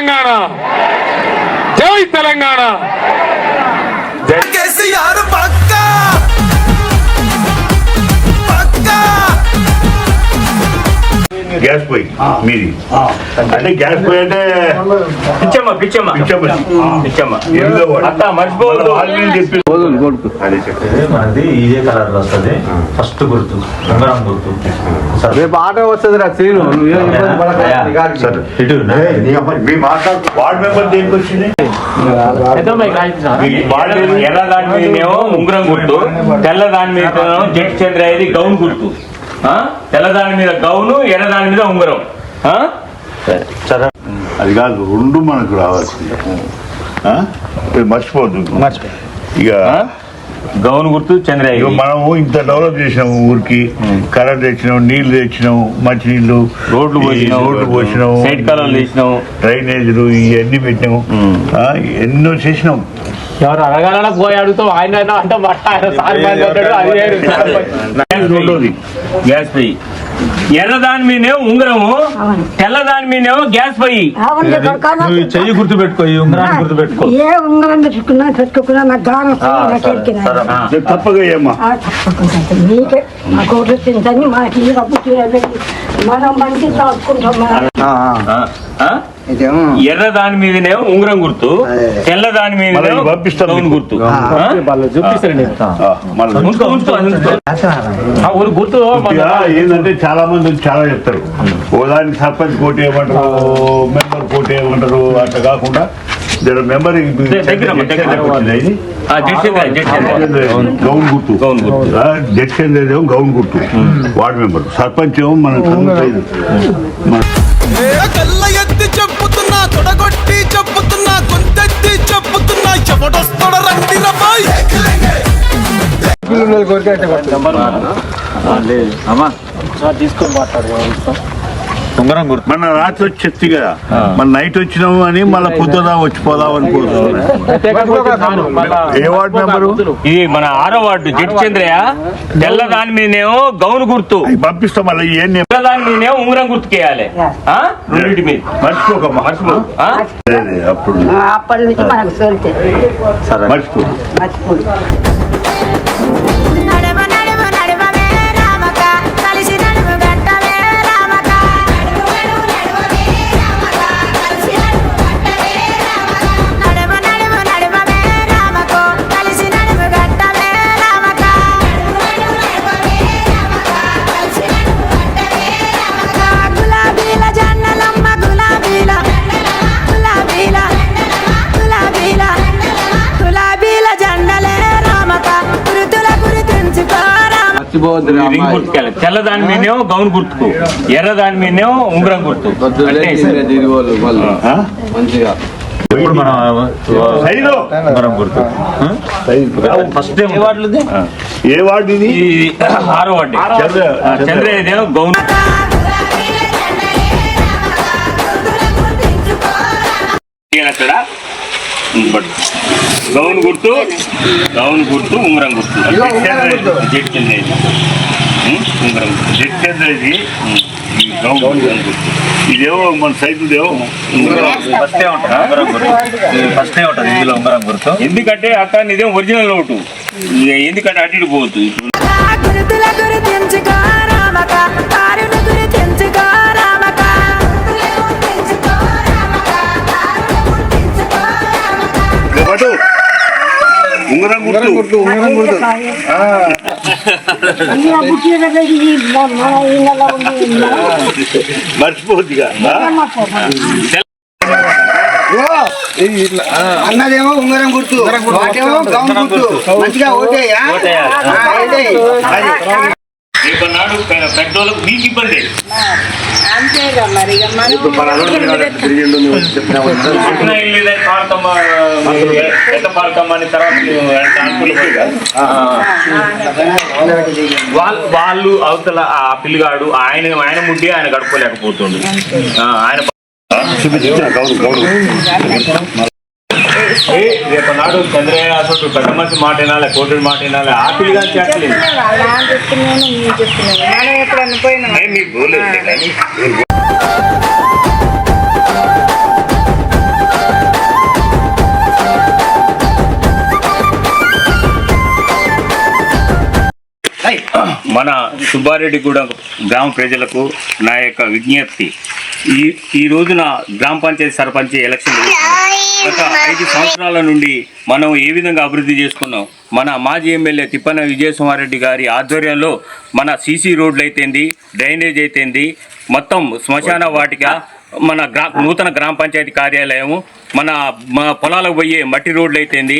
తెలంగాణ, జై తెలంగాణ. కేసీఆర్ పక్కా పక్కా. గ్యాస్ పొయ్యి మీది అంటే గ్యాస్ పొయ్యి అంటే పిచ్చమ్మ మనది ఇదే కలర్ లో వస్తుంది. ఫస్ట్ గుర్తు ఉంగరం గుర్తు. రేపు ఆటో వస్తుంది రా సీను. వార్డ్ మెంబర్ దేనికి వచ్చింది? ఎర్ర దాని మీదేమో ఉంగరం గుర్తు, తెల్ల దాని మీద జెట్ చంద్ర ఇది గౌన్ గుర్తు. తెల్లదాని మీద గౌను, ఎర్రదాని మీద ఉంగరం. అది కాదు, రెండు మనకు రావాల్సింది. మర్చిపోద్దు ఇక గౌన్ గుర్తు చంద్ర. మనము ఇంత డెవలప్ చేసినాము, ఊరికి కరెంట్ తెచ్చినాం, నీళ్లు తెచ్చినాం, మంచినీళ్లు, రోడ్లు పోసినాము, సైడ్ కాలువలు తీసినాము, డ్రైనేజీలు ఇవన్నీ పెట్టినాము, ఎన్నో చేసినాం. ఎవరు అడగాలన్నా పోయి అడుగుతాం. ఆయన అంటే గ్యాస్ పొయ్యి. ఎర్రదాని మీదేమో ఉంగరము, తెల్లదాని మీదేమో గ్యాస్ పొయ్యి. చెయ్యి గుర్తు పెట్టుకో, ఈ ఉంగరాన్ని గుర్తు పెట్టుకో. ఏ ఉంగరం పెట్టుకున్నా నాకు దాని తప్పగా ఏమా మీకే మా కోట్లు తింటాన్ని మాకు ఈ డబ్బు మనం మంచి చదువుకుంటాం. ఎర్ర దాని మీదనేమో ఉంగరం గుర్తు, తెల్ల దాని మీద గౌన్ గుర్తు. గుర్తు ఏంటంటే చాలా మంది చాలా చెప్తారు, ఓ దానికి సర్పంచ్ కోటి ఏమంటారు, మెంబర్ కోటి ఏమంటారు. అట్లా కాకుండా మెంబర్ గౌన్ గుర్తు, జడ్ చంద్ర ఏమో గౌన్ గుర్తు వార్డు మెంబర్, సర్పంచ్ ఏమో మనకు కళ్ళ ఎత్తి చెప్పుతున్నా, తొడగొట్టి చెప్పుతున్నా, గొంతెత్తి చెప్పుతున్నా, ఎవడొస్తాడ రండి రబాయ్. తీసుకొని మాట్లాడు. ఉంగరం గుర్తు మన రాత్రి వచ్చి చెప్తి కదా, మన నైట్ వచ్చినాము అని మళ్ళీ పొద్దుదా వచ్చిపోదాం అనుకోవచ్చు. ఏ వార్డు మెంబరు? ఇది మన 6వ వార్డు జెట్ చంద్రయ్య. తెల్ల దాని మీదేమో గౌన్ గుర్తు పంపిస్తాం. మళ్ళీ ఏం దాని మీదేమో ఉంగరం గుర్తుకేయాలి. రెండింటి మీద మర్చిపోకమ్మా, అప్పుడు అప్పటి నుంచి మనకు సోల్తే మర్చిపో. తెల్లదాని మీదేమో గౌన్ గుర్తుకు, ఎర్రదాని మీదేమో ఉంగరం గుర్తు. ఇప్పుడు మన ఉంగరం గుర్తు ఫస్ట్ ఏ వార్డు ఇది? 6వ వార్డు చంద్రయ్యదేమో గౌన్. అక్కడ గౌన్ గుర్తు, ఉంగరం గుర్తు. జెట్ చంద్రయ్య ఉంగరం, జెట్ చంద్రయ్యది గౌన్ గుర్తు. ఇదేమో మన సైతుదేమో ఫస్టే ఉంటుంది ఇందులో ఉంగరం గుర్తు. ఎందుకంటే అక్కడ ఇదేమో ఒరిజినల్ నోటు, ఎందుకంటే అటు ఇటు పోవద్దు. ఉంగరం గుర్తు మర్చిపోద్దిగా. అన్నదేమో ఉంగరం గుర్తు, వాటేమో గౌన్ గుర్తు. మంచిగా ఓటేయా. రేపన్నాడు పెద్దోళ్ళకు మీకు ఇబ్బంది. వాళ్ళు అవతల ఆ పిల్లగాడు ఆయన ముడ్డి ఆయన గడుపుకోలేకపోతుండు. ఆయన రేపన్నాడు చంద్రయ్య అసలు పెద్ద మనిషి మాట వినాలి, కోటి మాట వినాలి. ఆ పిల్లగా చెప్పలేదు. మన సుబ్బారెడ్డిగూడెం గ్రామ ప్రజలకు నా యొక్క విజ్ఞప్తి, ఈ రోజున గ్రామ పంచాయతీ సర్పంచ్ ఎలక్షన్ గత 5 సంవత్సరాల నుండి మనం ఏ విధంగా అభివృద్ధి చేసుకున్నాం. మన మాజీ ఎమ్మెల్యే తిప్పన విజయసుమారెడ్డి గారి ఆధ్వర్యంలో మన సీసీ రోడ్లు అయితేంది, డ్రైనేజ్ అయితేంది, మొత్తం శ్మశాన వాటిక, మన నూతన గ్రామ పంచాయతీ కార్యాలయము, మన పొలాలకు పోయే మట్టి రోడ్లు అయితేంది,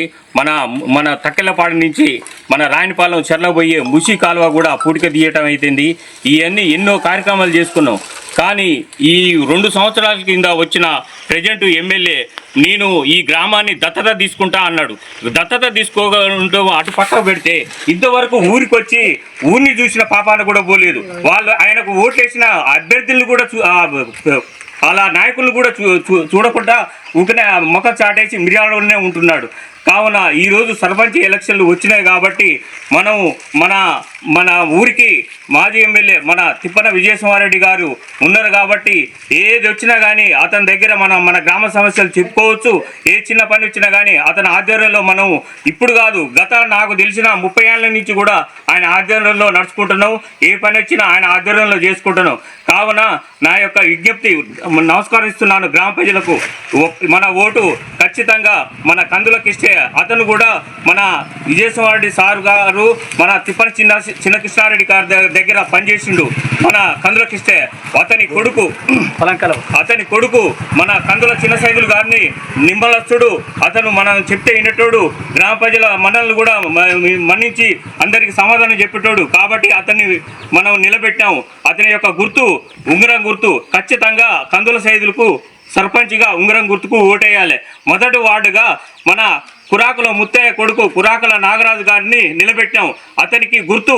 మన తక్కెలపాడు నుంచి మన రాయనిపాలెం చెర్లకు పోయే ముసి కాలువ కూడా పూడిక తీయటం అయితేంది. ఇవన్నీ ఎన్నో కార్యక్రమాలు చేసుకున్నాం. కానీ ఈ 2 సంవత్సరాల కింద వచ్చిన ప్రెజెంట్ ఎమ్మెల్యే నేను ఈ గ్రామాన్ని దత్తత తీసుకుంటా అన్నాడు. దత్తత తీసుకోగలంటూ అటు పక్కకు పెడితే ఇంతవరకు ఊరికి వచ్చి ఊరిని చూసిన పాపాన కూడా పోలేదు. వాళ్ళు ఆయనకు ఓట్లేసిన అభ్యర్థులను కూడా అలా నాయకులను కూడా చూడకుండా ఊరికనే మొక్క చాటేసి మిర్యాలలోనే ఉంటున్నాడు. కావున ఈరోజు సర్పంచ్ ఎలక్షన్లు వచ్చినాయి కాబట్టి మనం మన ఊరికి మాజీ ఎమ్మెల్యే మన తిప్పన విజయసుమారెడ్డి గారు ఉన్నారు కాబట్టి ఏది వచ్చినా కానీ అతని దగ్గర మన గ్రామ సమస్యలు చెప్పుకోవచ్చు. ఏ చిన్న పని వచ్చినా కానీ అతని ఆధ్వర్యంలో మనం ఇప్పుడు కాదు, గత నాకు తెలిసిన 30 ఏళ్ళ నుంచి కూడా ఆయన ఆధ్వర్యంలో నడుచుకుంటున్నాం. ఏ పని వచ్చినా ఆయన ఆధ్వర్యంలో చేసుకుంటున్నాం. కావున నా యొక్క విజ్ఞప్తి నమస్కరిస్తున్నాను గ్రామ ప్రజలకు. మన ఓటు ఖచ్చితంగా మన కందులకిస్తే అతను కూడా మన విజయసుమారెడ్డి సార్ గారు మన తిప్పన చిన్న కృష్ణారెడ్డి గారి దగ్గర పనిచేసిండు. మన కందులకిస్తే అతని కొడుకు మన కందుల చిన్న సైదులు గారిని నిమ్మలస్తుడు, అతను మనం చెప్తే వినేటోడు, గ్రామ ప్రజల మనల్ని కూడా మన్నించి అందరికి సమాధానం చెప్పేటోడు. కాబట్టి అతన్ని మనం నిలబెట్టాము. అతని యొక్క గుర్తు ఉంగరం గుర్తు. ఖచ్చితంగా కందుల సైదులకు సర్పంచ్గా ఉంగరం గుర్తుకు ఓటేయాలి. మొదటి వార్డుగా మన కురాకుల ముత్తయ్య కొడుకు కురాకుల నాగరాజు గారిని నిలబెట్టాం. అతనికి గుర్తు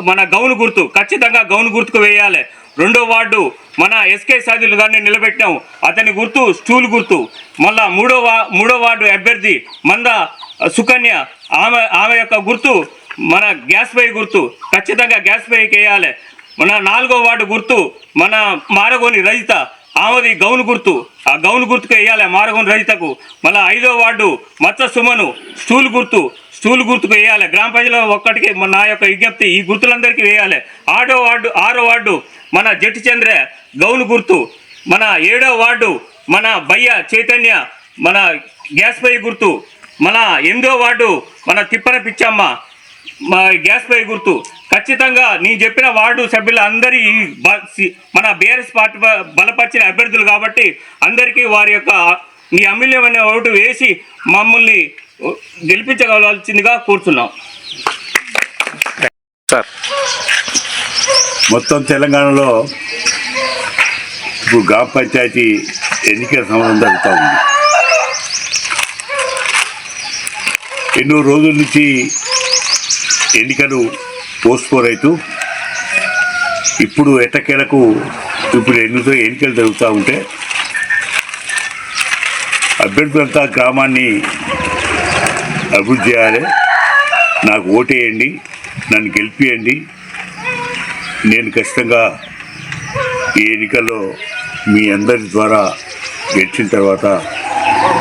మన గౌను గుర్తు. ఖచ్చితంగా గౌను గుర్తుకు వేయాలి. 2వ వార్డు మన ఎస్కే సాదులు గారిని నిలబెట్టాం. అతని గుర్తు స్టూల్ గుర్తు. మళ్ళా మూడో వార్డు అభ్యర్థి మంద సుకన్య, ఆమె యొక్క గుర్తు మన గ్యాస్ పై గుర్తు. ఖచ్చితంగా గ్యాస్ పైకి వేయాలి. మన 4వ వార్డు గుర్తు మన మారగోని రజిత, ఆమెది గౌను గుర్తు. ఆ గౌను గుర్తుకు వేయాలి మారగోని రజితకు. మళ్ళీ 5వ వార్డు మత్స సుమను స్టూల్ గుర్తుకు వేయాలి. గ్రామ ప్రజల ఒక్కటికి నా యొక్క విజ్ఞప్తి, ఈ గుర్తులందరికీ వేయాలి. 6వ వార్డు మన జట్టి చంద్ర గౌను గుర్తు. మన 7వ వార్డు మన బయ్య చైతన్య మన గ్యాస్ పై గుర్తు. మన 8వ వార్డు మన తిప్పన పిచ్చమ్మ గ్యాస్ పై గుర్తు. ఖచ్చితంగా నేను చెప్పిన వార్డు సభ్యులు అందరి మన బీఆర్ఎస్ పార్టీ బలపరిచిన అభ్యర్థులు కాబట్టి అందరికీ వారి యొక్క మీ అమూల్యమైన ఓటు వేసి మమ్మల్ని గెలిపించగలవాల్సిందిగా కోరుతున్నాం. మొత్తం తెలంగాణలో ఇప్పుడు గ్రామ పంచాయతీ ఎన్నికల సంబంధం జరుగుతూ ఉంది. ఎన్నో రోజుల నుంచి ఎన్నికలు పోస్ట్పోన్ అవుతూ ఇప్పుడు ఎట్టకేలకు ఇప్పుడు ఎన్నికలు జరుగుతూ ఉంటే అభ్యర్థులంతా గ్రామాన్ని అభివృద్ధి చేయాలి, నాకు ఓటేయండి, నన్ను గెలిపియండి, నేను ఖచ్చితంగా ఈ ఎన్నికల్లో మీ అందరి ద్వారా గెలిచిన తర్వాత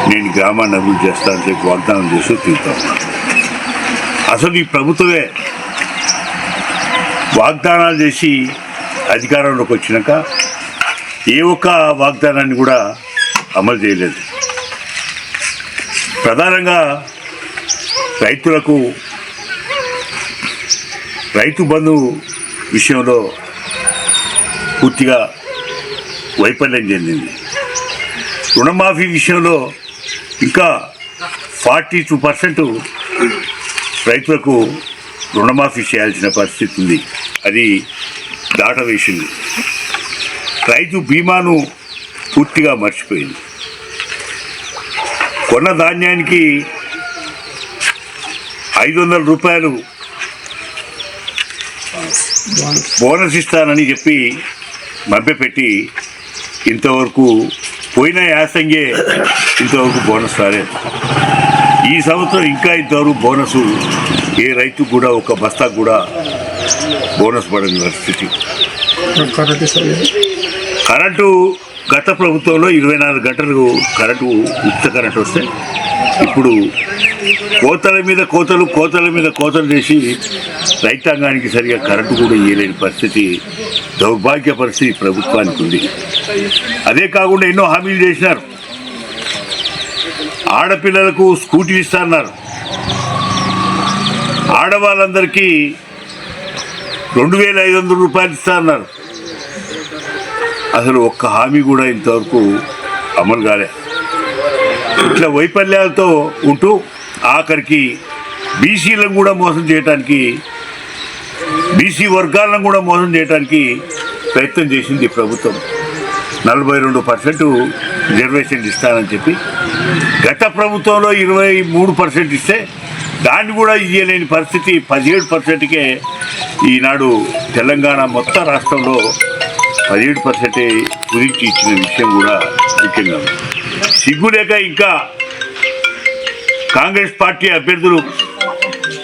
నేను గ్రామాన్ని అభివృద్ధి చేస్తానని చెప్పి వాగ్దానం చేస్తూ తిరుగుతాను. అసలు ఈ ప్రభుత్వమే వాగ్దానాలు చేసి అధికారంలోకి వచ్చినాక ఏ ఒక్క వాగ్దానాన్ని కూడా అమలు చేయలేదు. ప్రధానంగా రైతులకు రైతు బంధు విషయంలో పూర్తిగా వైఫల్యం చెందింది. రుణమాఫీ విషయంలో ఇంకా 42% రైతులకు రుణమాఫీ చేయాల్సిన పరిస్థితి ఉంది, అది దాటవేసింది. రైతు బీమాను పూర్తిగా మర్చిపోయింది. కొన్న ధాన్యానికి 500 రూపాయలు బోనస్ ఇస్తానని చెప్పి మభ్యపెట్టి ఇంతవరకు పోయిన యాసంగే ఇంతవరకు బోనస్ రాలేదు. ఈ సంవత్సరం ఇంకా ఇంతవరకు బోనస్ ఏ రైతు కూడా ఒక బస్తా కూడా బోనస్ పడని పరిస్థితి. కరెంటు గత ప్రభుత్వంలో 24 గంటలు కరెంటు ఉచిత కరెంటు వస్తే ఇప్పుడు కోతల మీద కోతలు కోతల మీద కోతలు చేసి రైతాంగానికి సరిగా కరెంటు కూడా ఇవ్వలేని పరిస్థితి, దౌర్భాగ్య పరిస్థితి ప్రభుత్వానికి ఉంది. అదే కాకుండా ఎన్నో హామీలు చేసినారు. ఆడపిల్లలకు స్కూటీలు ఇస్తున్నారు, ఆడవాళ్ళందరికీ 2500 రూపాయలు ఇస్తున్నారు. అసలు ఒక్క హామీ కూడా ఇంతవరకు అమలు కాలే. ఇట్లా వైఫల్యాలతో ఉంటూ ఆఖరికి బీసీలను కూడా మోసం చేయడానికి, బీసీ వర్గాలను కూడా మోసం చేయడానికి ప్రయత్నం చేసింది ప్రభుత్వం. 42% రిజర్వేషన్ ఇస్తానని చెప్పి గత ప్రభుత్వంలో 23% ఇస్తే దాన్ని కూడా ఇవ్వలేని పరిస్థితి 17%కే ఈనాడు తెలంగాణ మొత్తం రాష్ట్రంలో 17% గురించి ఇచ్చిన విషయం కూడా ముఖ్యంగా సిగ్గులేక ఇంకా కాంగ్రెస్ పార్టీ అభ్యర్థులు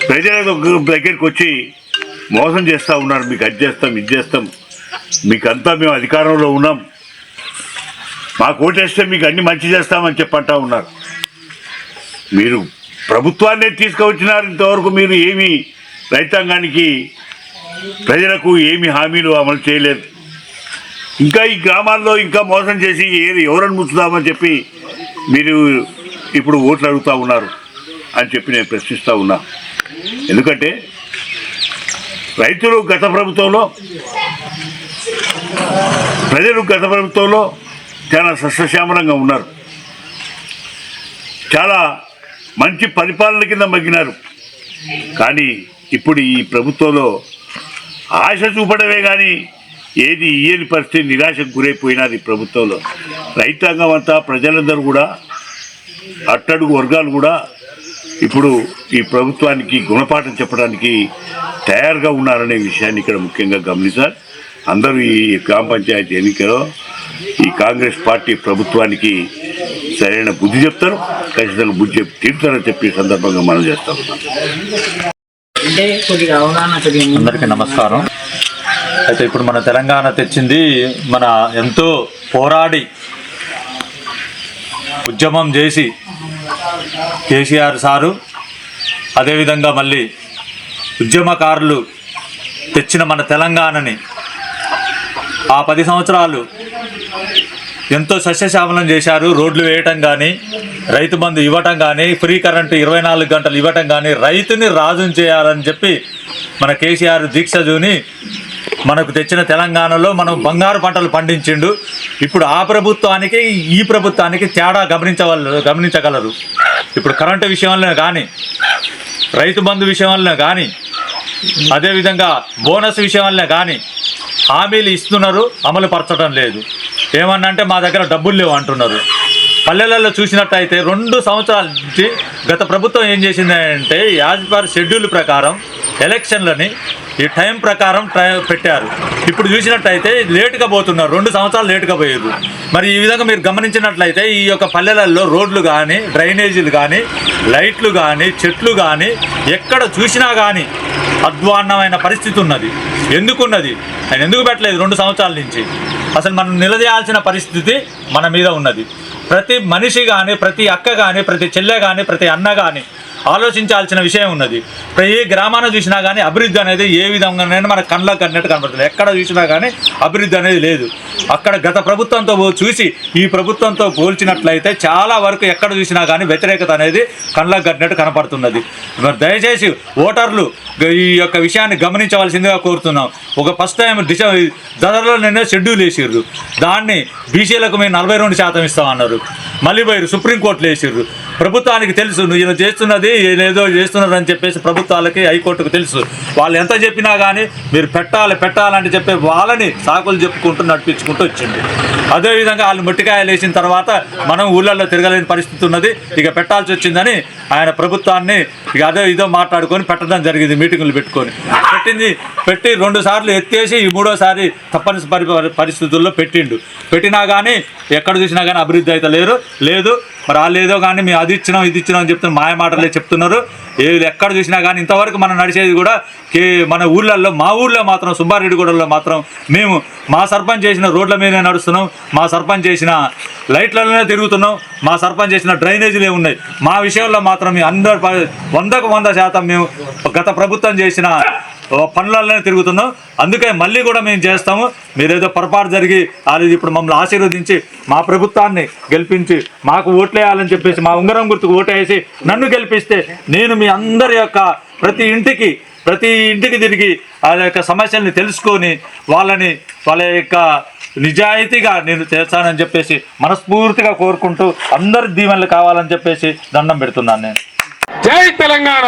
ప్రజల దగ్గరికి వచ్చి మోసం చేస్తూ ఉన్నారు. మీకు అది చేస్తాం, ఇది చేస్తాం, మీకంతా మేము అధికారంలో ఉన్నాం, మాకు ఓటేస్తే మీకు అన్ని మంచి చేస్తామని చెప్పంటా ఉన్నారు. మీరు ప్రభుత్వాన్నే తీసుకువచ్చినారు, ఇంతవరకు మీరు ఏమి రైతాంగానికి ప్రజలకు ఏమి హామీలు అమలు చేయలేదు. ఇంకా ఈ గ్రామాల్లో ఇంకా మోసం చేసి ఎవరని ముచ్చుదామని చెప్పి మీరు ఇప్పుడు ఓట్లు అడుగుతూ ఉన్నారు అని చెప్పి నేను ప్రశ్నిస్తూ ఉన్నా. ఎందుకంటే రైతులు గత ప్రభుత్వంలో, ప్రజలు గత ప్రభుత్వంలో చాలా సస్యశ్యామలంగా ఉన్నారు, చాలా మంచి పరిపాలన కింద మగ్గినారు. కానీ ఇప్పుడు ఈ ప్రభుత్వంలో ఆశ చూపడమే కానీ ఏది ఇయ్యని పరిస్థితి, నిరాశకు గురైపోయినారు ఈ ప్రభుత్వంలో. రైతాంగం అంతా, ప్రజలందరూ కూడా, అట్టడుగు వర్గాలు కూడా ఇప్పుడు ఈ ప్రభుత్వానికి గుణపాఠం చెప్పడానికి తయారుగా ఉన్నారనే విషయాన్ని ఇక్కడ ముఖ్యంగా గమనించాలి. అందరూ ఈ గ్రామ పంచాయతీ ఎన్నికలో ఈ కాంగ్రెస్ పార్టీ ప్రభుత్వానికి సరైన బుద్ధి చెప్తారు, ఖచ్చితంగా బుద్ధి చెప్పి తీరుతారని చెప్పి సందర్భంగా మనం చేస్తాం. అందరికీ నమస్కారం. అయితే ఇప్పుడు మన తెలంగాణ తెచ్చింది మన ఎంతో పోరాడి ఉద్యమం చేసి కేసీఆర్ సారు, అదేవిధంగా మళ్ళీ ఉద్యమకారులు తెచ్చిన మన తెలంగాణని ఆ 10 సంవత్సరాలు ఎంతో సస్యశ్యామలం చేశారు. రోడ్లు వేయటం కానీ, రైతు బంధు ఇవ్వటం కానీ, ఫ్రీ కరెంటు 24 గంటలు ఇవ్వటం కానీ, రైతుని రాజుని చేయాలని చెప్పి మన కేసీఆర్ దీక్షజుని మనకు తెచ్చిన తెలంగాణలో మనం బంగారు పంటలు పండించిండు. ఇప్పుడు ఆ ప్రభుత్వానికి ఈ ప్రభుత్వానికి తేడా గమనించగలరు. ఇప్పుడు కరెంటు విషయంలో కానీ, రైతు బంధు విషయంలో కానీ, అదేవిధంగా బోనస్ విషయంలో కానీ హామీలు ఇస్తున్నారు, అమలు పరచడం లేదు. ఏమన్నా అంటే మా దగ్గర డబ్బులు లేవు అంటున్నారు. పల్లెలలో చూసినట్టయితే 2 సంవత్సరాల నుంచి గత ప్రభుత్వం ఏం చేసింది అంటే యాజ్ పర్ షెడ్యూల్ ప్రకారం ఎలక్షన్లని ఈ టైం ప్రకారం పెట్టారు. ఇప్పుడు చూసినట్టయితే లేటుగా పోతున్నారు, 2 సంవత్సరాలు లేటుగా పోయారు. మరి ఈ విధంగా మీరు గమనించినట్లయితే ఈ యొక్క పల్లెలలో రోడ్లు కానీ, డ్రైనేజీలు కానీ, లైట్లు కానీ, చెట్లు కానీ ఎక్కడ చూసినా కానీ అధ్వాన్నమైన పరిస్థితి ఉన్నది. ఎందుకున్నది? ఆయన ఎందుకు పెట్టలేదు 2 సంవత్సరాల నుంచి? అసలు మనం నిలదీయాల్సిన పరిస్థితి మన మీద ఉన్నది. ప్రతి మనిషి కానీ, ప్రతి అక్క కానీ, ప్రతి చెల్లె కానీ, ప్రతి అన్న కానీ ఆలోచించాల్సిన విషయం ఉన్నది. ఏ గ్రామాన్ని చూసినా కానీ అభివృద్ధి అనేది ఏ విధంగానైనా మన కళ్ళకు కన్నట్టు కనబడుతుంది. ఎక్కడ చూసినా కానీ అభివృద్ధి అనేది లేదు. అక్కడ గత ప్రభుత్వంతో చూసి ఈ ప్రభుత్వంతో పోల్చినట్లయితే చాలా వరకు ఎక్కడ చూసినా కానీ వ్యతిరేకత అనేది కళ్ళకు కట్టినట్టు కనపడుతున్నది. మరి దయచేసి ఓటర్లు ఈ యొక్క విషయాన్ని గమనించవలసిందిగా కోరుతున్నాం. ఒక ఫస్ట్ టైం జనరల్లో నిన్నే షెడ్యూల్ వేసిర్రు, దాన్ని బీసీలకు మేము 42% ఇస్తామన్నారు. మళ్ళీ పోయారు సుప్రీంకోర్టులో వేసిర్రు. ప్రభుత్వానికి తెలుసు నువ్వు చేస్తున్నది ఏదో చేస్తున్నారు అని చెప్పేసి ప్రభుత్వాలకి, హైకోర్టుకు తెలుసు. వాళ్ళు ఎంత చెప్పినా కానీ మీరు పెట్టాలని చెప్పే వాళ్ళని సాకులు చెప్పుకుంటూ నడిపించుకుంటూ వచ్చింది. అదేవిధంగా వాళ్ళు మొట్టికాయలు వేసిన తర్వాత మనం ఊళ్ళల్లో తిరగలేని పరిస్థితి ఉన్నది. ఇక పెట్టాల్సి వచ్చిందని ఆయన ప్రభుత్వాన్ని ఇక ఇదో మాట్లాడుకొని పెట్టడం జరిగింది. మీటింగులు పెట్టి 2 సార్లు ఎత్తేసి ఈ 3వ సారి తప్పనిసరి పరిస్థితుల్లో పెట్టినా కానీ ఎక్కడ చూసినా కానీ అభివృద్ధి అయితే లేదు. మరి వాళ్ళు ఏదో కానీ మేము అది ఇచ్చినాం ఇది ఇచ్చినాం అని చెప్తున్నారు, మాయ మాటలే చెప్తున్నారు. ఎక్కడ చూసినా కానీ ఇంతవరకు మనం నడిచేది కూడా మన ఊళ్ళల్లో, మా ఊళ్ళో మాత్రం సుబ్బారెడ్డిగూడలో మాత్రం మేము మా సర్పంచ్ చేసిన రోడ్ల మీదే నడుస్తున్నాం. మా సర్పంచ్ చేసిన లైట్లలోనే తిరుగుతున్నాం. మా సర్పంచ్ చేసిన డ్రైనేజీలే ఉన్నాయి. మా విషయంలో మాత్రం 100% మేము గత ప్రభుత్వం చేసిన పనులలోనే తిరుగుతున్నాం. అందుకే మళ్ళీ కూడా మేము చేస్తాము. మీరేదో పొరపాటు జరిగి అది ఇప్పుడు మమ్మల్ని ఆశీర్వదించి మా ప్రభుత్వాన్ని గెలిపించి మాకు ఓట్లేయాలని చెప్పేసి మా ఉంగరం గుర్తుకు ఓటేసి నన్ను గెలిపిస్తే నేను మీ అందరి యొక్క ప్రతి ఇంటికి తిరిగి వాళ్ళ యొక్క సమస్యల్ని తెలుసుకొని వాళ్ళ యొక్క నిజాయితీగా నేను చేస్తానని చెప్పేసి మనస్ఫూర్తిగా కోరుకుంటూ అందరి దీవెనలు కావాలని చెప్పేసి దండం పెడుతున్నాను నేను. జై తెలంగాణ.